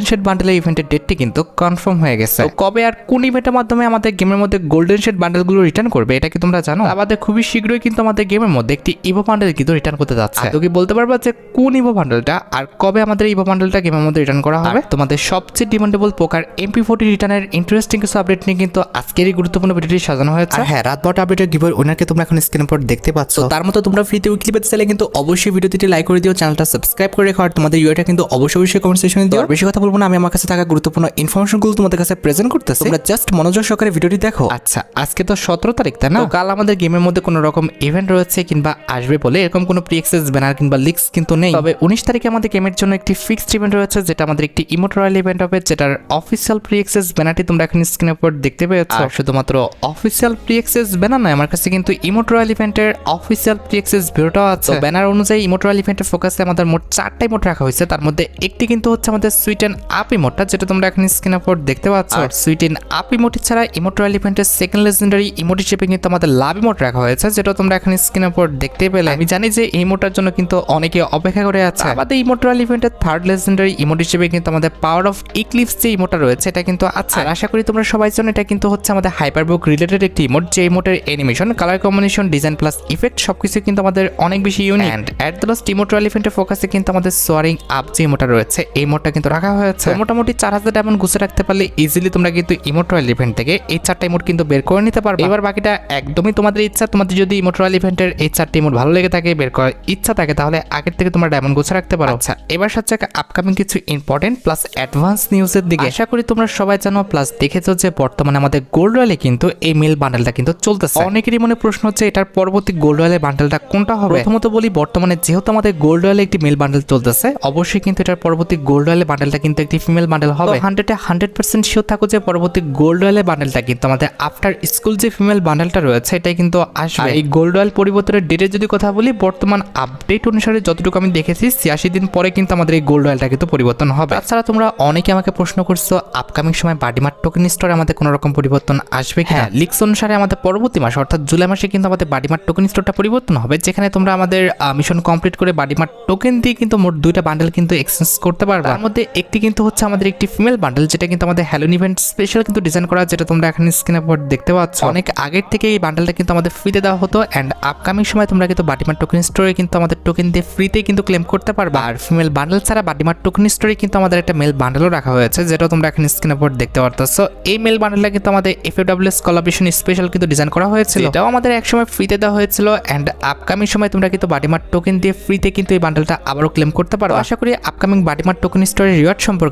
Shade বান্ডেলের ইভেন্টের ডেটটি কিন্তু confirm হয়ে গেছে। তো কবে আর কোন ইভেন্টের মাধ্যমে আমাদের গেমের মধ্যে গোল্ডেন শেড বান্ডেলগুলো রিটার্ন করবে এটা কি তোমরা জানো? আমাদের খুবই শীঘ্রই কিন্তু আমাদের গেমের মধ্যে একটি ইভো বান্ডেল কিন্তু রিটার্ন করতে যাচ্ছে। তো কি বলতে পারবা যে কোন ইভো বান্ডেলটা আর কবে আমাদের ইভো বান্ডেলটা গেমের মধ্যে রিটার্ন করা হবে? তোমাদের সবচেয়ে ডিমান্ডেবল পোকার MP40 রিটার্নের ইন্টারেস্টিং কিছু আপডেট নিয়ে কিন্তু আজকের এই গুরুত্বপূর্ণ ভিডিওটি সাজানো হয়েছে। হ্যাঁ, রাত 12টা আপডেটের গিভওয়ে উইনারকে তোমরা এখন স্ক্রিনের উপর দেখতে পাচ্ছ। তার মতো তোমরা ফ্রিতে উইকলি পেতে চাইলে কিন্তু অবশ্যই ভিডিওটি লাইক করে দিও, চ্যানেলটা সাবস্ক্রাইব করে রেখো আর তোমাদের ইউআইটা কিন্তু অবশ্যই কমেন্ট সেকশনে দিও। বেশি কথা বলবো না, আমি আমার কাছে থাকা গুরুত্বপূর্ণ ইনফরমেশনগুলো তোমাদের কাছে প্রেজেন্ট করতেছি, তোমরা জাস্ট মনোযোগ সহকারে ভিডিওটি দেখো। আচ্ছা, আজকে তো 17 তারিখ তাই না? কাল আমাদের গেমের মধ্যে কোনো রকম ইভেন্ট রয়েছে কিংবা আসবে বলে এরকম কোনো প্রি অ্যাক্সেস ব্যানার কিংবা লিক্স কিন্তু নেই। তবে 19 তারিখে আমাদের গেমের জন্য একটি ফিক্সড ইভেন্ট রয়েছে, যেটা আমাদের একটি ইমোট রয়্যাল ইভেন্ট হবে, যেটার অফিসিয়াল প্রি অ্যাক্সেস ব্যানারটি তোমরা এখন স্ক্রিনের উপর দেখতে পেয়েছো। শুধুমাত্র অফিসিয়াল প্রি অ্যাক্সেস ব্যানার নয়, আমার কাছে কিন্তু ইমোট রয়্যাল ইভেন্টের অফিসিয়াল প্রি অ্যাক্সেস ভিডিওটাও আছে। ব্যানার অনুযায়ী ইমোট রয়্যাল ইভেন্টের ফোকাসে আমাদের মোট 4টা ইমোট রাখা হয়েছে, তার মধ্যে একটি কিন্তু হচ্ছে আমাদের সুইট এন্ড আপ ইমোটটা, যেটা তোমরা এখন স্ক্রিনের উপর দেখতে পাচ্ছ। আর সুইট এন্ড আপ ইমোট ছাড়া ইমোট রয়্যাল ইভেন্টের সেকেন্ড লেজেন্ডারি ইমোট হিসেবে কিন্তু আমাদের লাভ ইমোট রাখা হয়েছে, যেটা তোমরা এখন স্ক্রিনের উপর দেখতে পেলে। আমি জানি যে এই ইমোটটার জন্য কিন্তু অনেকে অপেক্ষা করে আছে। আমাদের ইমোট রয়্যাল ইভেন্টের থার্ড লেজেন্ডারি ইমোট হিসেবে কিন্তু আমাদের পাওয়ার অফ ইক্লিপস যে ইমোটটা রয়েছে এটা কিন্তু আছে। আর আশা করি তোমরা সবাই জানো এটা কিন্তু হচ্ছে আমাদের হাইপারবুক রিলেটেড একটি ইমোট, যে ইমোটের animation, colour combination, design plus effect সবকিছু কিন্তু আমাদের অনেক বেশি unique. And at the last emote royal ইভেন্টের ফোকাসে কিন্তু আমাদের সোয়ারিং আপ যে ইমোটটা রয়েছে এই ইমোটটা কিন্তু রাখা হয়েছে। মোটামুটি 4000 ডায়মন্ড গুছে রাখতে পারলে ইজিলি তোমরা কিন্তু ইমোট রয়্যাল ইভেন্ট থেকে এই 4টা ইমোট কিন্তু বের করে নিতে পারবে। এবার বাকিটা একদমই তোমাদের ইচ্ছা। তোমাদের যদি ইমোট রয়্যাল ইভেন্টের এই 4টি ইমোট ভালো লেগে থাকে, বের করার ইচ্ছা থাকে, তাহলে আগের থেকে তোমরা ডায়মন্ড গুছে রাখতে পারো। আচ্ছা, এবার সাথে আপকামিং কিছু ইম্পর্টেন্ট প্লাস অ্যাডভান্স নিউজের দিকে। আশা করি তোমরা সবাই জানো প্লাস দেখেছো যে বর্তমানে আমাদের গোল্ড রয়্যালে কিন্তু এই মেল বান্ডেলটা কিন্তু চলতেছে। অনেকেরই মনে প্রশ্ন হচ্ছে এটার পরবর্তী গোল্ড রয়্যালের বান্ডেলটা কোনটা হবে। প্রথমত বলি, বর্তমানে যেহেতু আমাদের গোল্ড রয়্যালে একটি মেল বান্ডেল চলতেছে, অবশ্যই কিন্তু এটার পরবর্তী গোল্ড রয়্যালের বান্ডেলটা কিন্তু একটি ফিমেল বান্ডেল হবে। 100% শিওর থাকো যে পরবর্তী গোল্ড রয়্যালের বান্ডেলটা কিন্তু আমাদের আফটার স্কুল যে ফিমেল বান্ডেলটা রয়েছে এটাই কিন্তু আসবে। এই গোল্ড রয়্যাল পরিবর্তনের ডেটের যদি কথা বলি, বর্তমান আপডেট অনুসারে যতটুকু আমি দেখেছি 86 দিন পরে কিন্তু আমাদের এই গোল্ড রয়্যালটা কিন্তু পরিবর্তন হবে। তাছাড়া তোমরা অনেকে আমাকে প্রশ্ন করছো আপকামিং সময় বাডিমার্ট টোকেন স্টোরে আমাদের কোনো রকম পরিবর্তন আসবে কিনা। লিক্স অনুসারে আমাদের পরবর্তী মাস অর্থাৎ জুলাই মাসে কিন্তু আমাদের বাডিমার্ট টোকেন স্টোরটা পরিবর্তন হবে, যেখানে তোমরা আমাদের মিশন কমপ্লিট করে বাডিমার্ট টোকেন দিয়ে কিন্তু মোট 2টা বান্ডেল কিন্তু এক্সচেঞ্জ করতে পারবে। তার মধ্যে একটি কিন্তু হচ্ছে আমাদের একটি ফিমেল বান্ডেল, যেটা কিন্তু আমাদের হ্যালোইন ইভেন্ট স্পেশাল কিন্তু ডিজাইন করা, যেটা তোমরা এখন স্ক্রিনের উপর দেখতে পাচ্ছ। অনেক আগের থেকে এই বান্ডেলটা কিন্তু আমাদের ফ্রিতে দেওয়া হতো, এন্ড আপকামিং সময় তোমরা কিন্তু বাডিমার্ট টোকেন স্টোরে কিন্তু আমাদের টোকেন দিয়ে ফ্রিতে কিন্তু ক্লেম করতে পারবে। আর ফিমেল বান্ডেল ছাড়া বাডিমার্ট টোকেন স্টোরে কিন্তু আমাদের একটা মেল বান্ডেলও রাখা হয়েছে, যেটা তোমরা এখন স্ক্রিনের উপর দেখতে পারতেছো। এই মেল বান্ডেলটা কিন্তু আমাদের FFWS কোলাবরেশন স্পেশাল কিন্তু ডিজাইন করা হয়েছিল, এটাও আমাদের একসময় ফ্রিতে দেওয়া হয়েছিল, এন্ড আপকামিং সময় তোমরা কিন্তু বাডিমার্ট টোকেন দিয়ে ফ্রিতে কিন্তু এই বান্ডেলটা আবারও ক্লেম করতে পারো। আশা করি আপকামিং বাডিমার্ট টোকেন স্টোরের রিওয়ার্ড সম্পর্কে